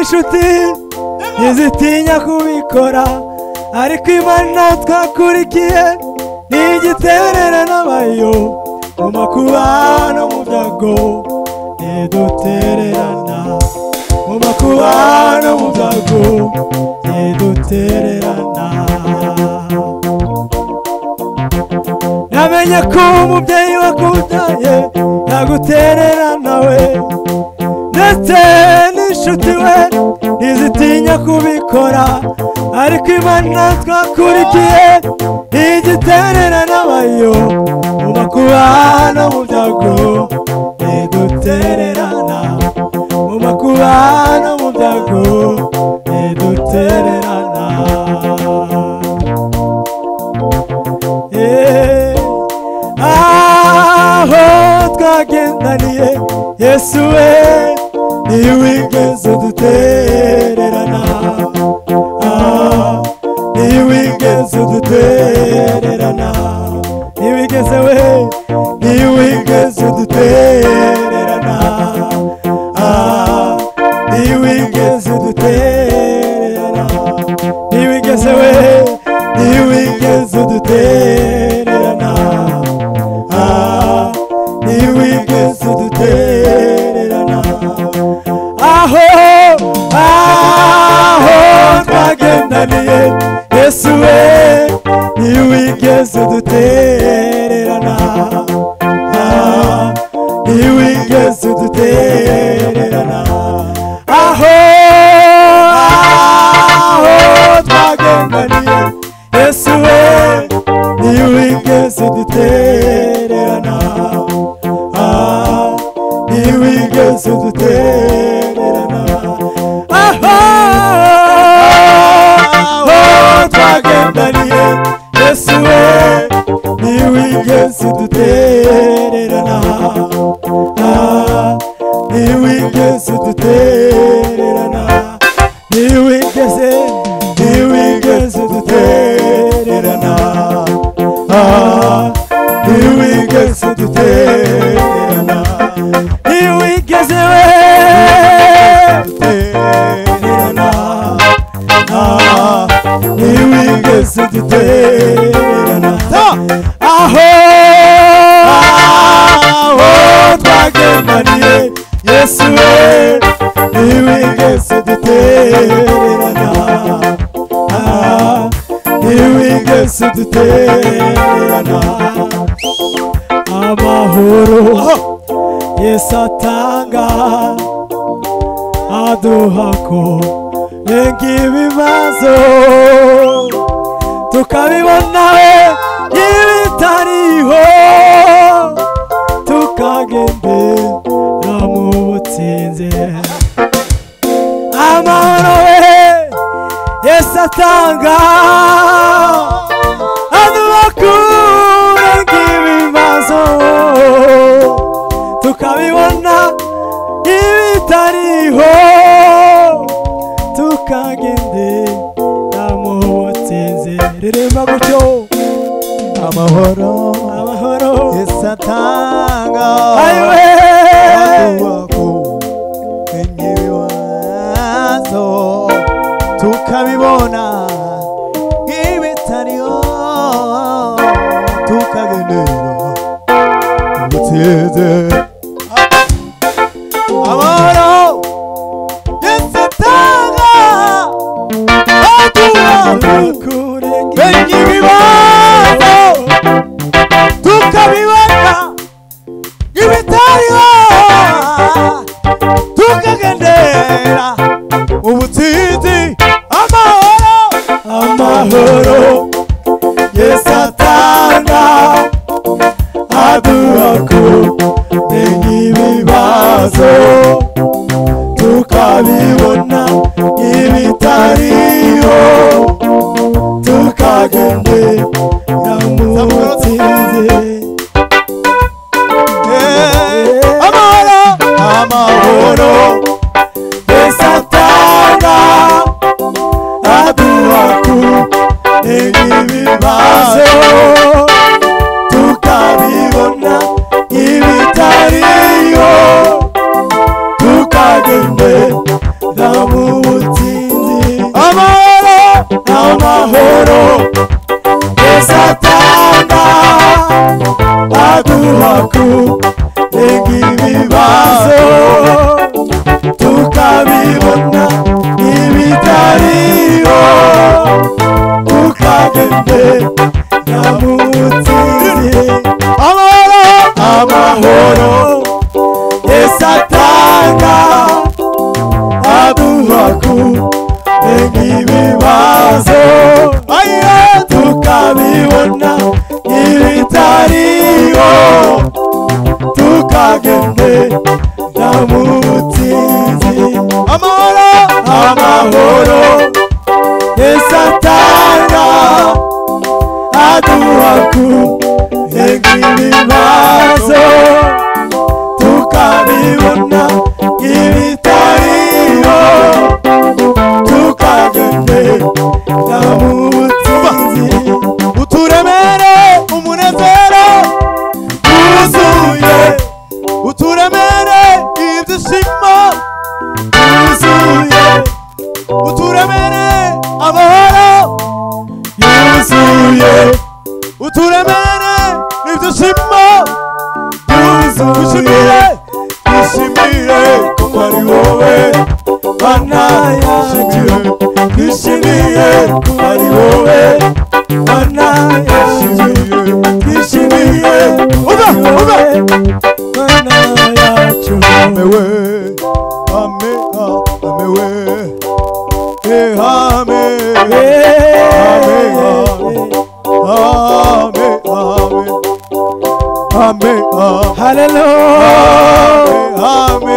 inshuti ntizitinya kubikora, ariko Imana twakurikiye ntigitererana abayo, mu makuba no mu byago ntidutererana, mu makuba no mu byago ntidutererana. Namenye ko umubyeyi wakubyaye yagutererana we, ndetse n'inshuti we ntizitinya kubikora, ariko Imana twakurikiye ntigitererana abayo, mu makuba no mu byago ntidutererana, mu makuba no mu byago ntidutererana. Aho twagendaniye Yesu we ntiwigeze udutererana, ntiwigeze udutererana, ntiwigeze we, ntiwigeze udutererana, ntiwigeze udutererana, ntiwigeze we, ntiwigeze udutererana, ntiwigeze udutererana. Aho twagendaniye Yesu we ntiwigeze udutererana, ntiwigeze udutererana. Aho twagendaniye Yesu we ntiwigeze udutererana, ntiwigeze udutererana. Aho twagendaniye Yesu we ntiwigeze udutererana, ntiwigeze udutererana, ntiwigeze udutererana, ntiwigeze udutererana, ntiwigeze we udutererana, ntiwigeze udutererana. Aho twagendaniye Yesu we ntiwigeze udutererana, ntiwigeze udutererana. Amahoro Yesu atanga aduha ko renga ibibazo, tukabibona we ibitariho, tukagendera mu butsinzi. Amahoro we Yesu atanga aduha ko renga ibibazo, tukabibona ibitariho, tukagendera mu butsinzi. Ririmba gutyo. Amahoro Yesu atanga aduha ko renga ibibazo, tukabibona ibitariho, tukagendera ubutsinzi. Amahoro Yesu atanga aduha ko renga ibibazo, tukabibona ibitariho, tukagendera ubutsinzi. Amahoro Yesu atanga aduha ko tukagende namutsinzi amahoro Yesu atanga aduha kurenga ibibazo tukabibona ibitariho tukagende namutsinzi amahoro Yesu atanga aduha kurenga ibibazo tukabibona ibitariho tukagende namutsinzi uturemere umunezero wuzuye uturemere ibyishimo yuzuye uturemere amahoro yuzuye uturemere ibyishimo yuzuye twishimire kuko ari wowe Mana yashimire twishimire kuko ari wowe Mana yashimire twishimire uba Mana yacu amewe amewe hallelujah amen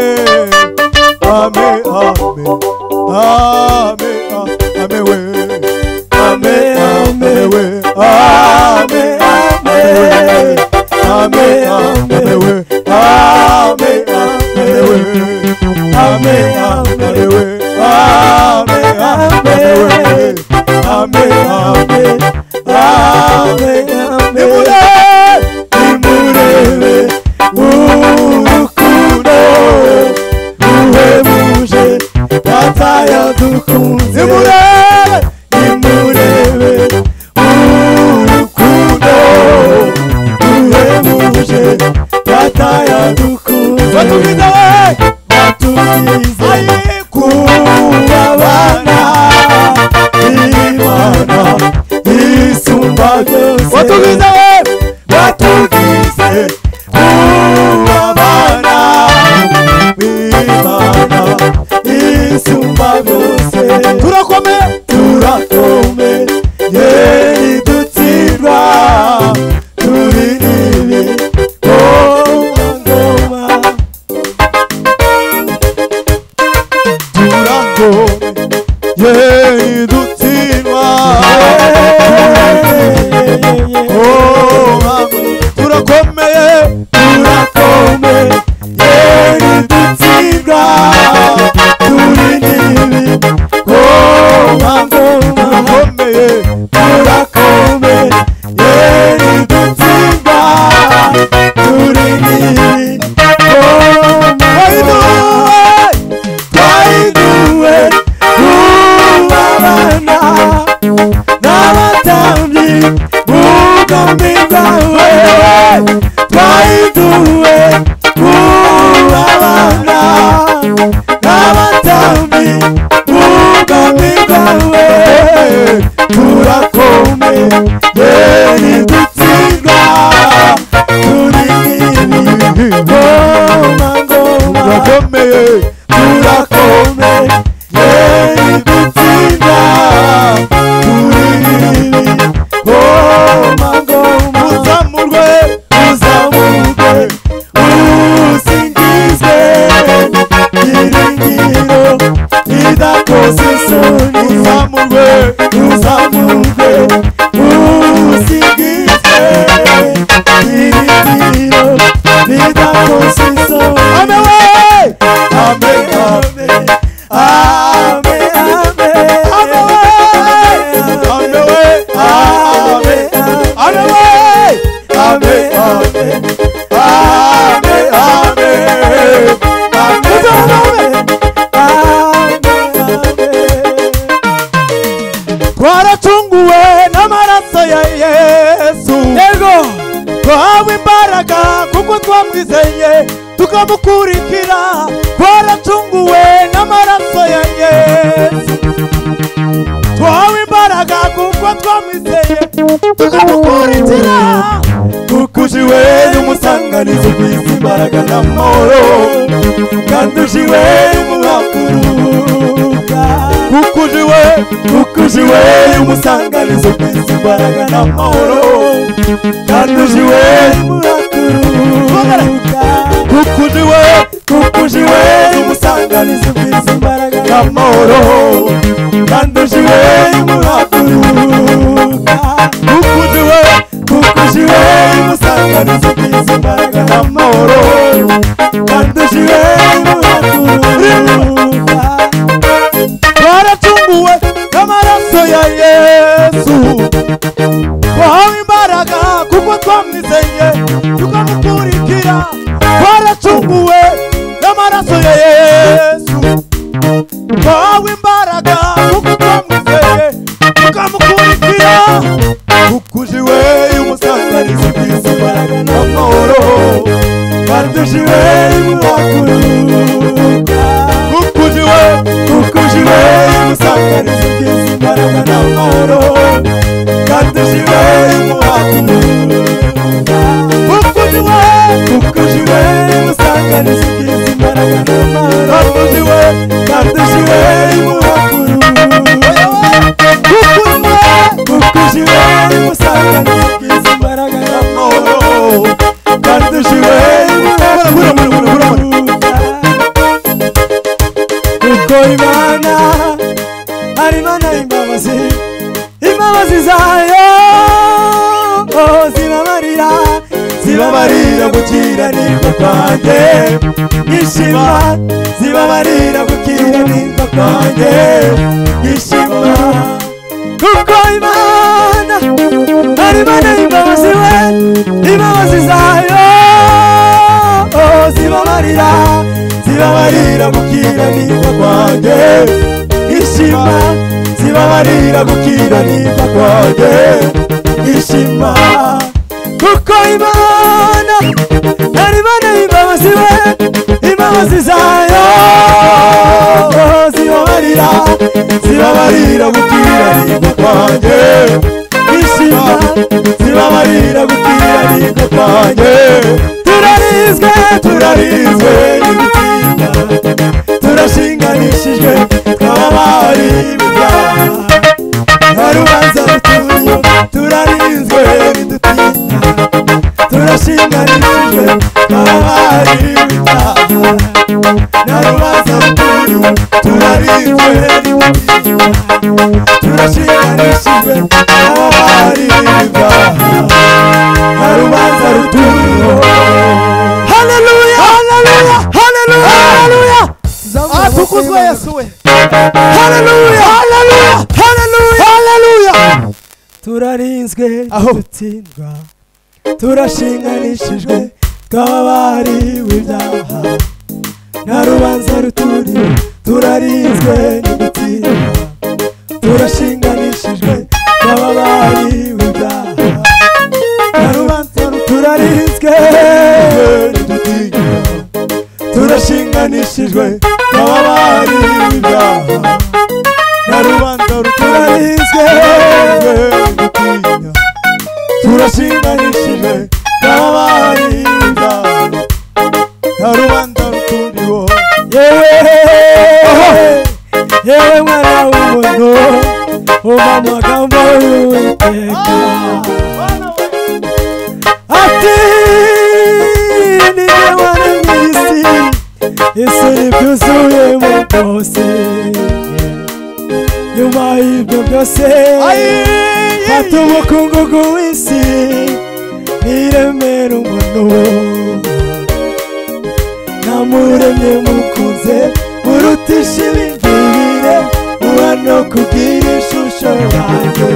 twaracunguwe n'amaraso ya Yesu Ego twahawe imbaraga kuko twamwizeye tukamukurikira twaracunguwe n'amaraso ya Yesu twahawe imbaraga kuko twamwizeye tukamukurikira kuko ujiwe n'umusanganizi ufite imbaraga n'amahoro kandi ujiwe muhakuruka kuko ujiwe umusanganizi ufite imbaraga n'amahoro kandi ujiwe muhakuruka kuko ujiwe umusanganizi ufite imbaraga n'amahoro kandi ujiwe muhakuruka kuko ujiwe umusanganizi ufite imbaraga n'amahoro kandi ujiwe muhakuruka twaracunguwe n'amaraso ya Yesu twahawe imbaraga kuko twamwizeye tukamukurikira twaracunguwe n'amaraso ya Yesu twahawe imbaraga kuko twamwizeye tukamukurikira kuko ujiwe umusanganizi ufite imbaraga n'amahoro kandi ujiwe muhakuruka kuko ujiwe umusanganizi ufite imbaraga n'amahoro kandi ujiwe muhakuruka kuko ujiwe umusanganizi ufite imbaraga n'amahoro kandi ujiwe muhakuruka kuko ujiwe umusanganizi ufite imbaraga n'amahoro kandi ujiwe muhakuruka kuko Imana ari Imana y'imbabazi imbabazi zayo zibabarira gukiranirwa kwanjye ishima zibabarira gukiranirwa kwanjye ishima kuko Imana ari Imana y'imbabazi we imbabazi zayo zibabarira gukiranirwa kwanjye ishima zibabarira gukiranirwa kwanjye ishima kuko Imana ari Imana y'imbabazi we imbabazi zayo zibabarira gukiranirwa kwanjye ishima zibabarira gukiranirwa kwanjye turarizwe n'igutinya turashinganishijwe twababari ibyaha nta rubanza ruturiyo turarinzwe n'idutinya turashinganishijwe twababari ibyaha nta rubanza ruturiyo turarinzwe n'idutinya turashinganishijwe twababari ibyaha nta rubanza ruturiyo. Hallelujah atukuzwe Yesu we hallelujah turarinzwe dutsindwa turashinganishijwe twababariwe ibyaha nta rubanza ruturiho turarinzwe n'udutsindwa turashinganishijwe twababariwe ibyaha nta rubanza turarinzwe n'udutsindwa turashinganishijwe twababariwe ibyaha nta rubanza turarinzwe n'udutsindwa turashinganishijwe twababariwe ibyaha nta rubanza ruturiho. yewe mwana w'umuntu umva amagambo y'Uwiteka ati niwe waremye isi isi n'ibyuzuyemo byose nyuma y'ibyo byose fata umukungugu w'isi niremera umuntu namuremye mukunze murutisha ibindi bire muba no kugira ishusho yanjye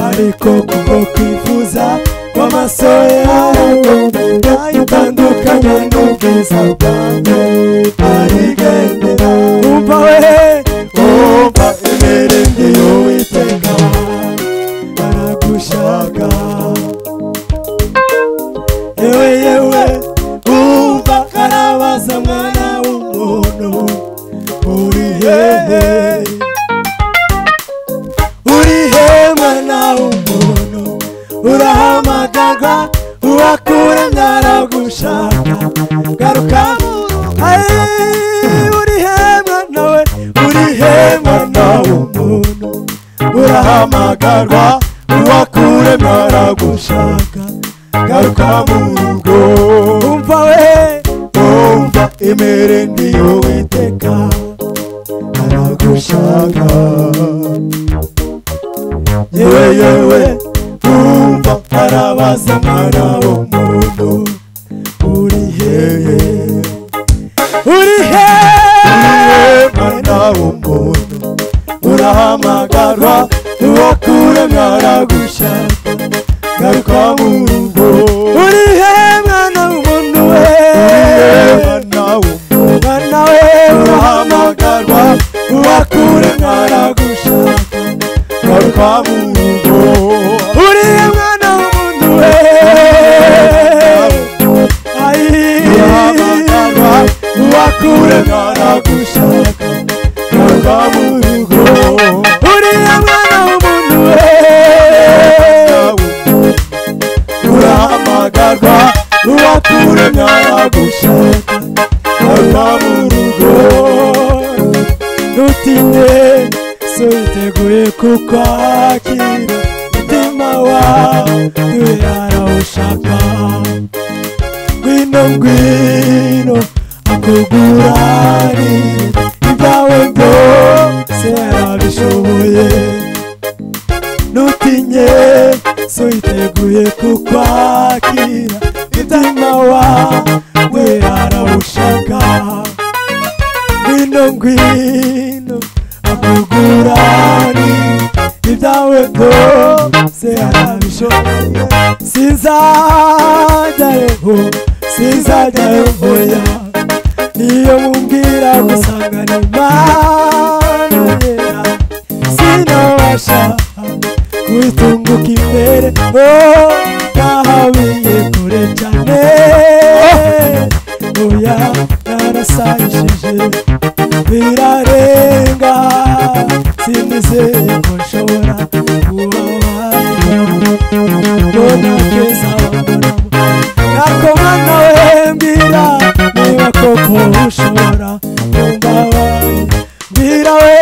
ariko kubwo kwifuza kw'amaso yawe itandukanye n'ubwiza bwanjye arigendera umva we umva imirindi y'Uwiteka aragushaka yewe umva karabaza mwana w'umuntu uri hehe mwana garuka mu rugo umva we umva imirindi y'Uwiteka aragushaka yewe umva arabaza mwana w'umuntu uri hehe mwana w'umuntu urahamagarwa uwakuremye aragushaka garuka mu rugo uri he mwana w'umuntu we mwana we urahamagarwa uwakuremye aragushaka garuka mu rugo uri he mwana w'umuntu we urahamagarwa uwakuremye aragushaka garuka mu rugo uri he mwana w'umuntu we urahamagarwa uwakuremye aragushaka garuka mu rugo ntutinye so yiteguye kukwakira umutima wawe arawushaka ngwino akuguranire ibyawe byose arabishoboye ntutinye so yiteguye kukwakira umutima wawe arawushaka ngwino akuguranire ibyawe byose arabishoboye sinzajyayo hoya niyo mumbwira gusangana Imana yera sinabasha kuyitunguka imbere nahabiye kure cyane oya narasayishije birarenga sinizeye ko nshobora kubabarira mbona keza wambonamo nako mwana we mbwira niba koko ushobora kumbabarira mbwira we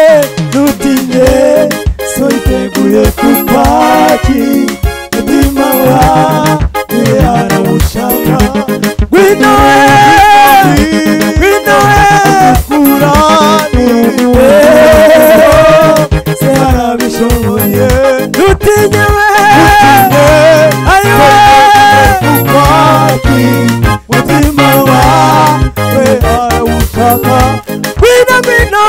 ntutinye so yiteguye kukwakira umutima wawe arawushaka ngwino kuranire se arabishoboye ntutinye we ayiwe kukwakira umutima wawe arawushaka ngwino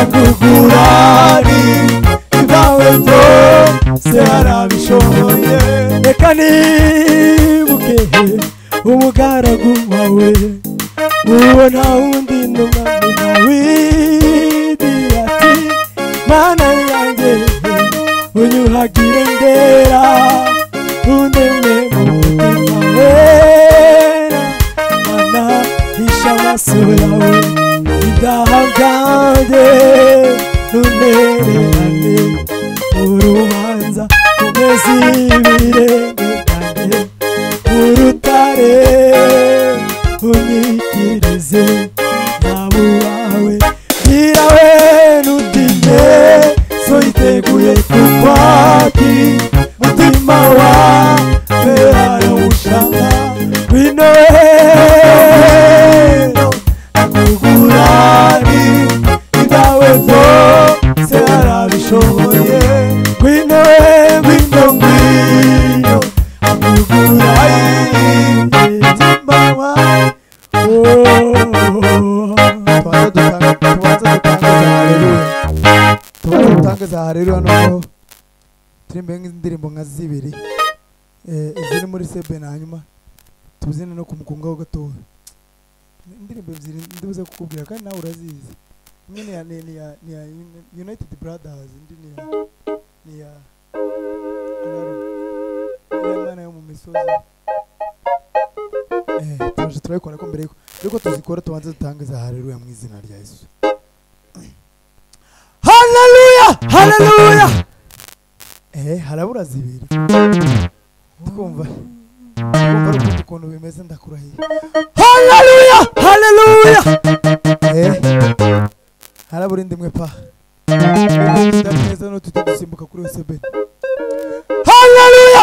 akuguranire ibyawe byose arabishoboye reka nibuke umugaragu wawe uwo nta wundi n'umwami Dawidi ati mana yanjye unyuhagire ndera undeme mu mutima wera mana hisha amaso yawe ibyaha byanjye ntuntererane urubanza umeze ibirenge byanjye urutare unyikirize nabo wawe gira we ntutinye so yiteguye kukwakira umutima wawe arawushaka ngwino akuguranire ibyawe byose arabishoboye ngwino tubanza haleluya noneho turimbe indirimbo nka zibiri iziri muri sebe hanyuma tuzine no kumukungaho gatoya indirimbo ebyiri ndibuze kukubwira kandi nawe urazizi imwe ni ya United Brothers indi ni ya Imana yo mu misozi turabikora ko mbere yuko tuzikora tubanze dutangiza haleluya mu izina rya Yesu. haleluya harabura zibiri twumva ukuntu bimeze ndakurahiye. haleluya harabura indi mwe pa neza no tujya dusimbuka kuri USB. haleluya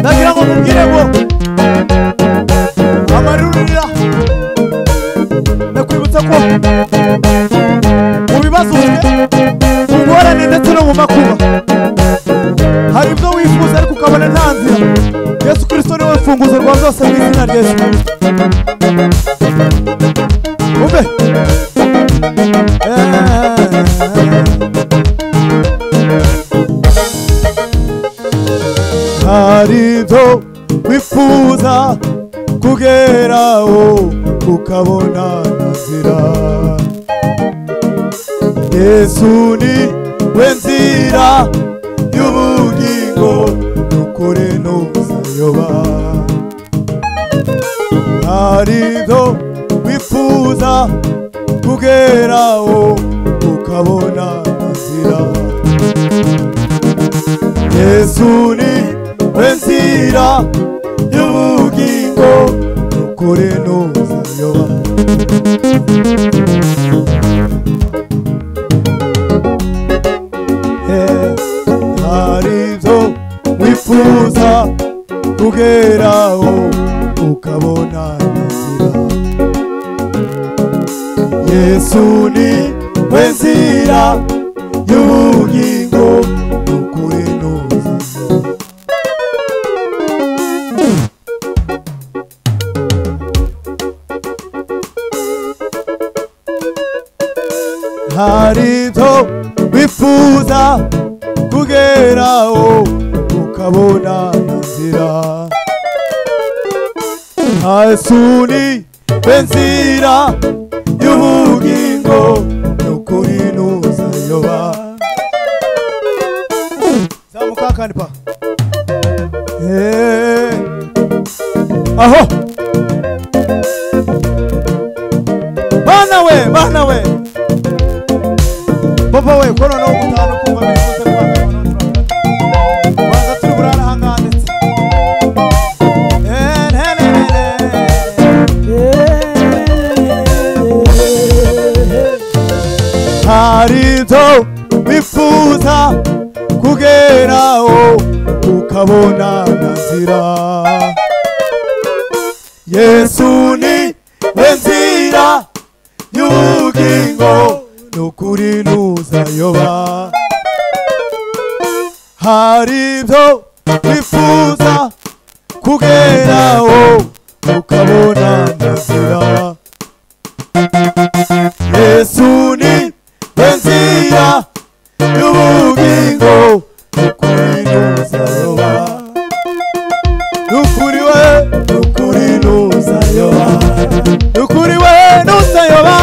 ndagira ngo mubwire ngo amarurira ndakwibutsa ko mu bibazo ufite mu ngorane ndetse no mu makuba hari ibyo wifuza ariko ukabona nta nzira. Yesu Kristo niwe rufunguzo rwa byose mu izina rya Yesu. Umve hari ibyo wifuza kugeraho ukabona nzira. Yesu ni we nzira y'ubugingo n'ukuri ntuzayoba. hari ibyo wifuza kugeraho ukabona nzira. Yesu ni we nzira y'ubugingo n'ukuri ntuzayoba. hari ibyo wifuza kugeraho ukabona nzira. Yesu ni we nzira y'ubugingo n'ukuri ntuzayoba. hari ibyo wifuza kugeraho ukabona nzira. Yesu ni we nzira y'ubugingo n'ukuri ntuzayoba. zamuka kandi pa aho bana we papa we ko noneho gutanu kumva bifuza kwambara waza turi burara hanga ndetse hari ibyo wifuza kugeraho ukabona nzira. Yesu ni we nzira y'ubugingo n'ukuri ntuzayoba. hari ibyo wifuza kugeraho ukabona nzira. Yesu ni we nzira y'ubugingo n'ukuri ntuzayoba. n'ukuri we n'ukuri ntuzayoba. n'ukuri we ntuzayoba.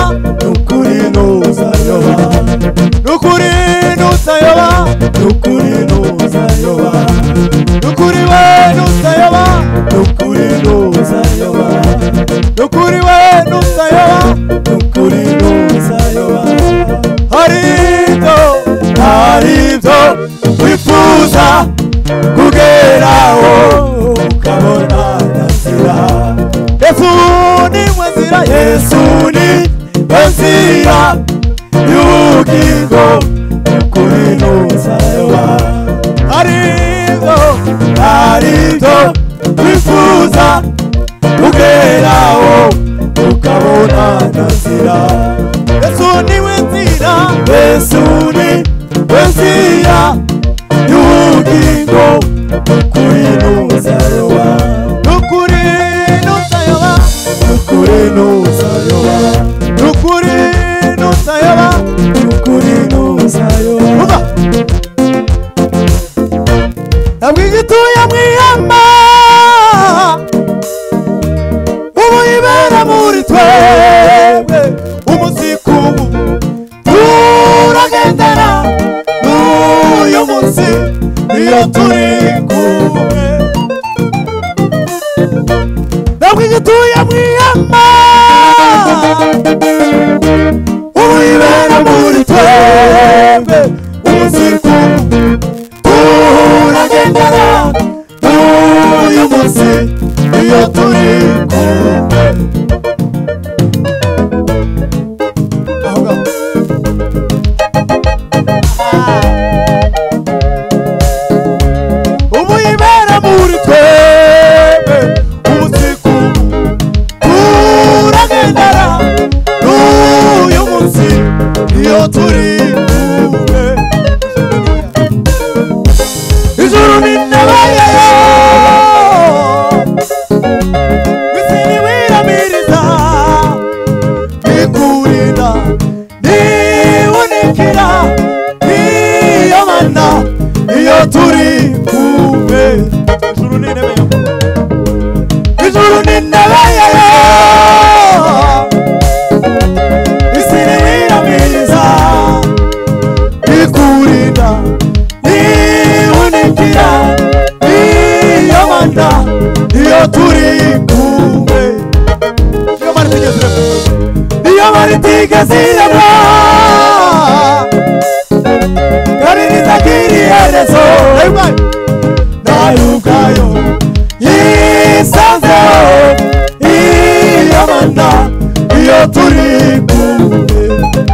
n'ukuri ntuzayoba. n'ukuri ntuzayoba. n'ukuri ntuzayoba. n'ukuri we ntuzayoba. n'ukuri ntuzayoba. n'ukuri we ntuzayoba. n'ukuri ntuzayoba. hari ibyo wifuza kugeraho ukabona nzira. Yesu ni we nzira. Yesu ni we nzira y'ubugingo n'ukuri ntuzayoba. hari ibyo wifuza kugeraho ukabona nzira. Yesu ni we nzira. Yesu ni we nzira y'ubugingo n'ukuri ntuzayoba. n'ukuri ntuzayoba. n'ukuri ntuzayoba. n'ukuri ntuzayoba. n'ukuri ntuzayoba. ntabwo igituye mu ihema ubu ibera muri twebwe. umunsi ku turagendana n'uyu munsi iyo turi kumwe. ntabwo igituye mu ihema ubu ibera muri twebwe. umunsi ku turagendana n'uyu munsi iyo turi iyo turi kumwe. Niyo mari tigeze niyo mari tigeze irema kandi nizagiri herezo nayo ubwayo yisanzeho iyo mana iyo turi kumwe.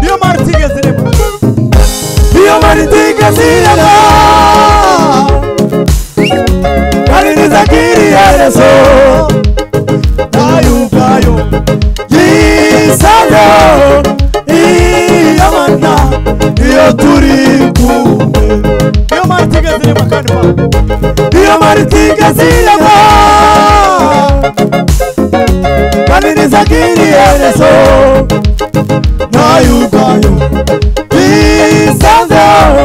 Niyo mari tigeze irema iyo mari tigeze irema kandi nizagiri herezo nayo ubwayo yisanzeho iyo mana iyo turi kumwe. Niyo mari tigeze irema kandi iyo mari tigeze irema kandi nizagiri herezo nayo ubwayo yisanzeho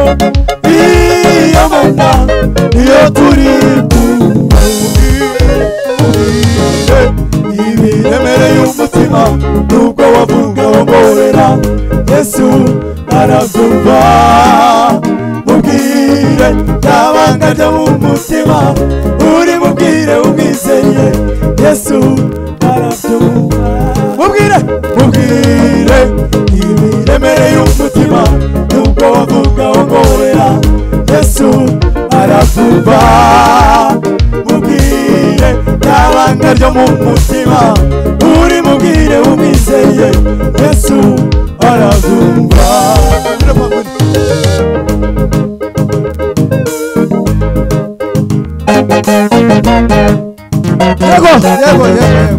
iyo mana iyo turi kumwe. Ibiremereye umutima nubwo wavuga wongorera Yesu arabyumva. Mubwire byabanga byo mu mutima uri mubwire umwizeye Yesu arabyumva. Mubwire ibiremereye umutima nubwo wavuga wongorera Yesu arabyumva. Mubwire byabanga byo mu mutima uri mubwire umwizeye Yesu arabyumva. Yego.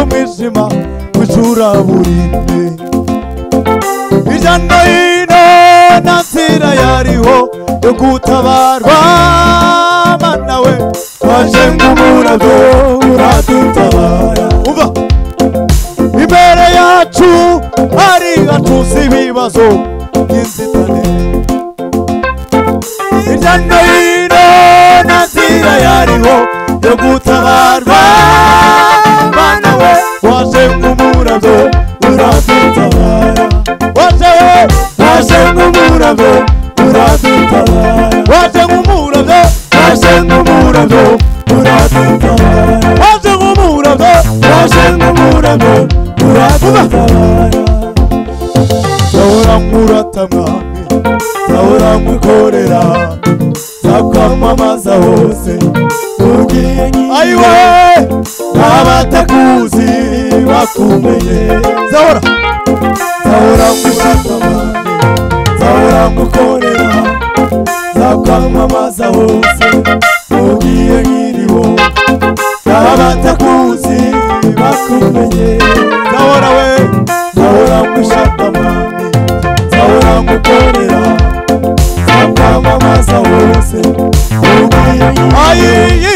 Umwijima w'icuraburindi hirya no hino nta nzira yariho yo gutabarwa. Mana we waje nk'umurabyo uradutabara. Umva imbere yacu hari hatuze ibibazo by'inzitane hirya no hino nta nzira yariho yo gutabarwa. Mana we waje nk'umurabyo uradutabara. Waje nk'umurabyo uradutabara. Waje nk'umurabyo uradutabara. Waje nk'umurabyo uradutabara. Zahora nkurata mwami zahora nkwikorera zakwamamaza hose ugiye nyine. Ayiwe abatakuzi bakumenye zahora nkurata mwami zahora ngukorera zakwamamaza hose ugiye nkiriho. Abatakuzi bakumenye zahora ngushaka mwami zahora ngukorera zakwamamaza hose ugiye nkiriho.